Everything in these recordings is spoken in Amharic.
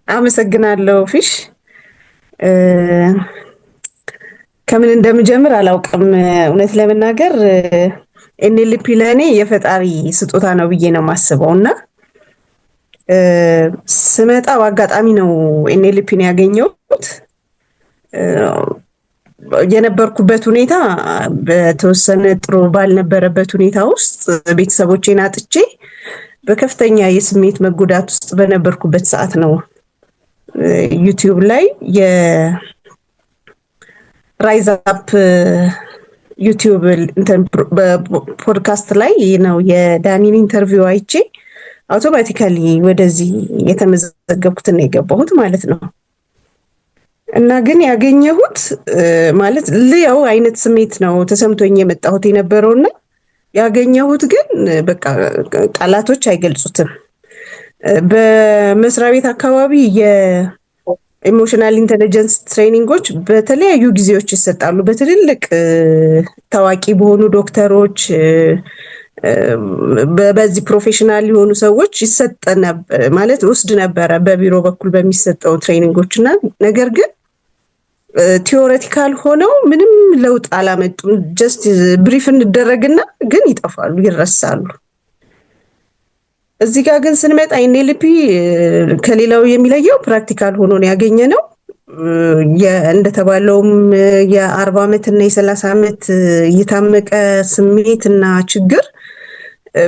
አመሰግናለሁ ፊሽ። እ፣ ከምን እንደምጀምር አላውቅም። እውነት ለመናገር ኤንኤልፒ ለእኔ የፈጣሪ ስጦታ ነው ብዬ ነው የማስበው እና እ፣ ስመጣ በአጋጣሚ ነው ኤንኤልፒን ያገኘሁት። እ፣ የነበርኩበት ሁኔታ በተወሰነ ጥሩ ባልነበረበት ሁኔታ ውስጥ ቤተሰቦቼን አጥቼ በከፍተኛ የስሜት መጎዳት ውስጥ በነበርኩበት ሰዓት ነው ዩቲዩብ ላይ የራይዝ አፕ ዩቲዩብ ፖድካስት ላይ ነው የዳኒን ኢንተርቪው አይቼ አውቶማቲካሊ ወደዚህ የተመዘገብኩትን ነው የገባሁት ማለት ነው። እና ግን ያገኘሁት ማለት ልየው አይነት ስሜት ነው ተሰምቶኝ የመጣሁት የነበረውና ያገኘሁት ግን በቃ ቃላቶች አይገልጹትም። በመስሪያ ቤት አካባቢ የኢሞሽናል ኢንተለጀንስ ትሬኒንጎች በተለያዩ ጊዜዎች ይሰጣሉ። በትልልቅ ታዋቂ በሆኑ ዶክተሮች፣ በዚህ ፕሮፌሽናል የሆኑ ሰዎች ይሰጠ ማለት ውስድ ነበረ በቢሮ በኩል በሚሰጠው ትሬኒንጎች እና ነገር ግን ቲዎሬቲካል ሆነው ምንም ለውጥ አላመጡም። ጀስት ብሪፍ እንደረግና ግን ይጠፋሉ፣ ይረሳሉ። እዚህ ጋር ግን ስንመጣ ኤንኤልፒ ከሌላው የሚለየው ፕራክቲካል ሆኖ ነው ያገኘነው። እንደተባለውም የ40 ዓመት እና የ30 ዓመት የታመቀ ስሜት እና ችግር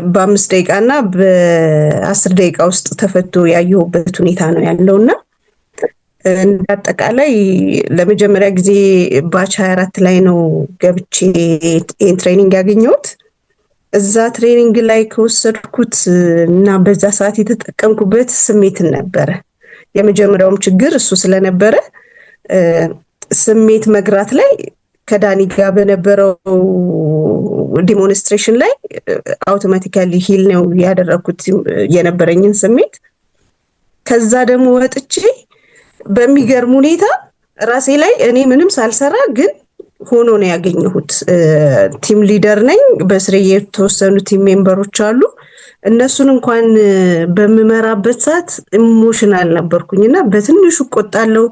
በ5 ደቂቃ እና በ10 ደቂቃ ውስጥ ተፈቶ ያየሁበት ሁኔታ ነው ያለውና እንዳጠቃላይ ለመጀመሪያ ጊዜ ባች 24 ላይ ነው ገብቼ ትሬኒንግ ያገኘሁት። እዛ ትሬኒንግ ላይ ከወሰድኩት እና በዛ ሰዓት የተጠቀምኩበት ስሜትን ነበረ። የመጀመሪያውም ችግር እሱ ስለነበረ ስሜት መግራት ላይ ከዳኒ ጋር በነበረው ዲሞንስትሬሽን ላይ አውቶማቲካሊ ሂል ነው ያደረኩት የነበረኝን ስሜት። ከዛ ደግሞ ወጥቼ በሚገርም ሁኔታ ራሴ ላይ እኔ ምንም ሳልሰራ ግን ሆኖ ነው ያገኘሁት። ቲም ሊደር ነኝ። በስሬ የተወሰኑ ቲም ሜምበሮች አሉ። እነሱን እንኳን በምመራበት ሰዓት ኢሞሽናል ነበርኩኝና በትንሹ ቆጣለው፣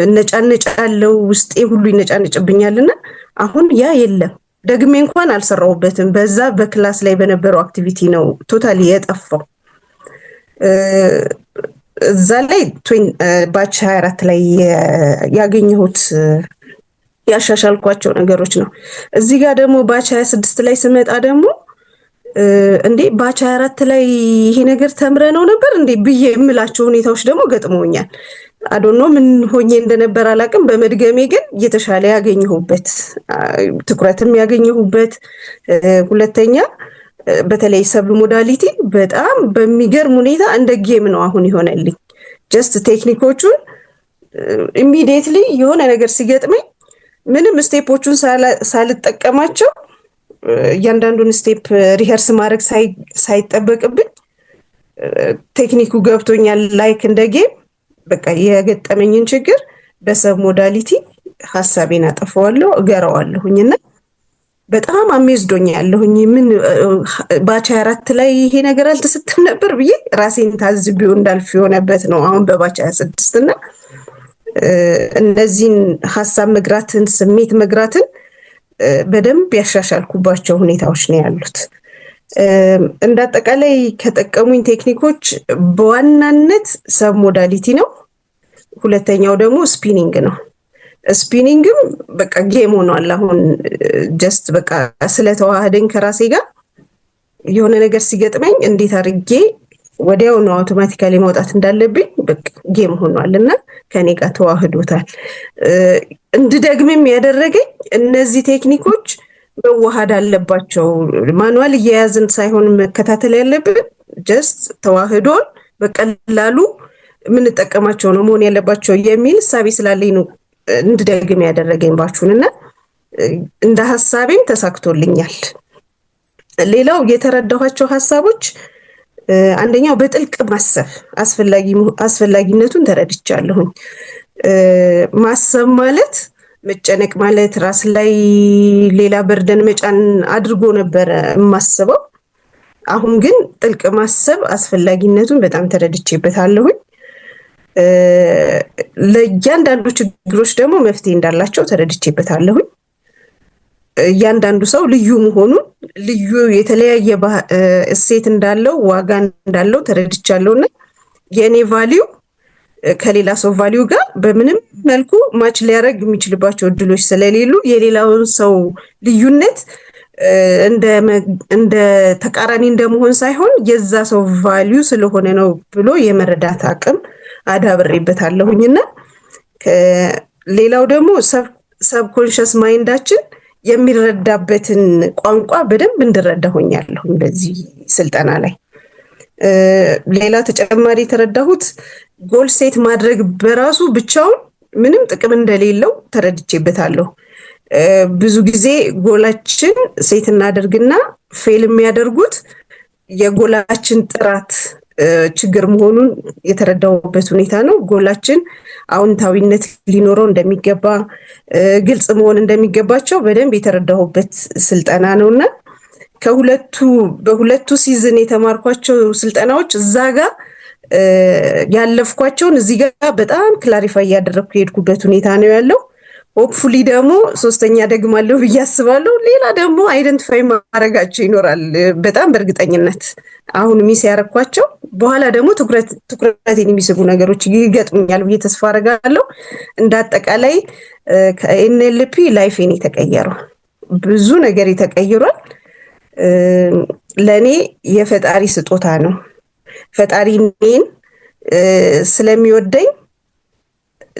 ነጫነጫለው፣ ውስጤ ሁሉ ይነጫነጭብኛልና አሁን ያ የለም። ደግሜ እንኳን አልሰራሁበትም። በዛ በክላስ ላይ በነበረው አክቲቪቲ ነው ቶታሊ የጠፋው። እዛ ላይ ባች 24 ላይ ያገኘሁት ያሻሻልኳቸው ነገሮች ነው። እዚህ ጋር ደግሞ ባች 26 ላይ ስመጣ ደግሞ እንዴ ባች 24 ላይ ይሄ ነገር ተምረነው ነበር እንዴ ብዬ የምላቸው ሁኔታዎች ደግሞ ገጥመውኛል። አዶኖ ምን ሆኜ እንደነበር አላውቅም። በመድገሜ ግን እየተሻለ ያገኘሁበት ትኩረትም ያገኘሁበት ሁለተኛ በተለይ ሰብ ሞዳሊቲ በጣም በሚገርም ሁኔታ እንደ ጌም ነው አሁን ይሆነልኝ። ጀስት ቴክኒኮቹን ኢሚዲየትሊ የሆነ ነገር ሲገጥመኝ ምንም ስቴፖቹን ሳልጠቀማቸው እያንዳንዱን ስቴፕ ሪሄርስ ማድረግ ሳይጠበቅብኝ ቴክኒኩ ገብቶኛል። ላይክ እንደ ጌም በቃ የገጠመኝን ችግር በሰብ ሞዳሊቲ ሀሳቤን አጠፋዋለሁ፣ እገራዋለሁኝና በጣም አሜዝዶኛ ያለሁኝ። ምን ባች 24 ላይ ይሄ ነገር አልተሰጠም ነበር ብዬ ራሴን ታዝቢው እንዳልፍ የሆነበት ነው አሁን በባች 26 እና እነዚህን ሀሳብ መግራትን፣ ስሜት መግራትን በደንብ ያሻሻልኩባቸው ሁኔታዎች ነው ያሉት። እንዳጠቃላይ ከጠቀሙኝ ቴክኒኮች በዋናነት ሰብ ሞዳሊቲ ነው። ሁለተኛው ደግሞ ስፒኒንግ ነው። ስፒኒንግም በቃ ጌም ሆኗል አሁን። ጀስት በቃ ስለተዋህደኝ ከራሴ ጋር የሆነ ነገር ሲገጥመኝ እንዴት አድርጌ ወዲያው ነው አውቶማቲካሊ ማውጣት እንዳለብኝ በቃ ጌም ሆኗል እና ከኔ ጋር ተዋህዶታል። እንድደግምም ያደረገኝ እነዚህ ቴክኒኮች መዋሃድ አለባቸው። ማኑዋል እየያዝን ሳይሆን መከታተል ያለብን ጀስት ተዋህዶን በቀላሉ የምንጠቀማቸው ነው መሆን ያለባቸው የሚል እሳቤ ስላለኝ ነው እንድደግም ያደረገኝ ባችሁንና እንደ ሐሳቤም ተሳክቶልኛል። ሌላው የተረዳኋቸው ሐሳቦች አንደኛው በጥልቅ ማሰብ አስፈላጊነቱን ተረድቻለሁኝ። ማሰብ ማለት መጨነቅ ማለት ራስ ላይ ሌላ በርደን መጫን አድርጎ ነበር የማስበው። አሁን ግን ጥልቅ ማሰብ አስፈላጊነቱን በጣም ተረድቼበታለሁኝ። ለእያንዳንዱ ችግሮች ደግሞ መፍትሄ እንዳላቸው ተረድቼበታለሁኝ። እያንዳንዱ ሰው ልዩ መሆኑን ልዩ የተለያየ እሴት እንዳለው ዋጋ እንዳለው ተረድቻለሁና የእኔ ቫሊዩ ከሌላ ሰው ቫሊዩ ጋር በምንም መልኩ ማች ሊያደርግ የሚችልባቸው እድሎች ስለሌሉ የሌላውን ሰው ልዩነት እንደ ተቃራኒ እንደመሆን ሳይሆን የዛ ሰው ቫሊዩ ስለሆነ ነው ብሎ የመረዳት አቅም አዳብሬበታለሁኝና ሌላው ደግሞ ሰብኮንሽስ ማይንዳችን የሚረዳበትን ቋንቋ በደንብ እንድረዳ ሆኛለሁኝ በዚህ ስልጠና ላይ። ሌላ ተጨማሪ የተረዳሁት ጎል ሴት ማድረግ በራሱ ብቻውን ምንም ጥቅም እንደሌለው ተረድቼበታለሁ። ብዙ ጊዜ ጎላችን ሴት እናደርግና ፌል የሚያደርጉት የጎላችን ጥራት ችግር መሆኑን የተረዳሁበት ሁኔታ ነው። ጎላችን አዎንታዊነት ሊኖረው እንደሚገባ ግልጽ መሆን እንደሚገባቸው በደንብ የተረዳሁበት ስልጠና ነውና በሁለቱ ሲዝን የተማርኳቸው ስልጠናዎች እዛ ጋር ያለፍኳቸውን እዚህ ጋር በጣም ክላሪፋይ እያደረግኩ የሄድኩበት ሁኔታ ነው ያለው። ሆፕፉሊ ደግሞ ሶስተኛ ደግማለሁ ብዬ አስባለሁ። ሌላ ደግሞ አይደንቲፋይ ማድረጋቸው ይኖራል በጣም በእርግጠኝነት አሁን ሚስ ያረኳቸው በኋላ ደግሞ ትኩረቴን የሚስቡ ነገሮች ይገጥሙኛል ብዬ ተስፋ አደርጋለሁ። እንዳጠቃላይ ከኤንኤልፒ ላይፌን የተቀየረው ብዙ ነገር የተቀየሯል። ለኔ የፈጣሪ ስጦታ ነው። ፈጣሪ እኔን ስለሚወደኝ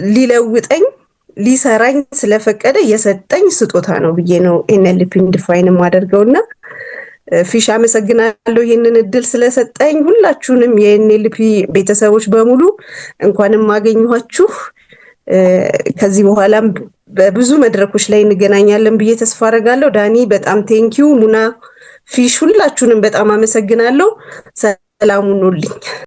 ሊለውጠኝ ሊሰራኝ ስለፈቀደ የሰጠኝ ስጦታ ነው ብዬ ነው ኤንኤልፒን ዲፋይን ማደርገውና ፊሽ አመሰግናለሁ ይሄንን እድል ስለሰጠኝ። ሁላችሁንም የኤንኤልፒ ቤተሰቦች በሙሉ እንኳንም አገኘኋችሁ። ከዚህ በኋላም በብዙ መድረኮች ላይ እንገናኛለን ብዬ ተስፋ አደርጋለሁ። ዳኒ በጣም ቴንኪው፣ ሙና ፊሽ ሁላችሁንም በጣም አመሰግናለሁ። ሰላም ሁኑልኝ።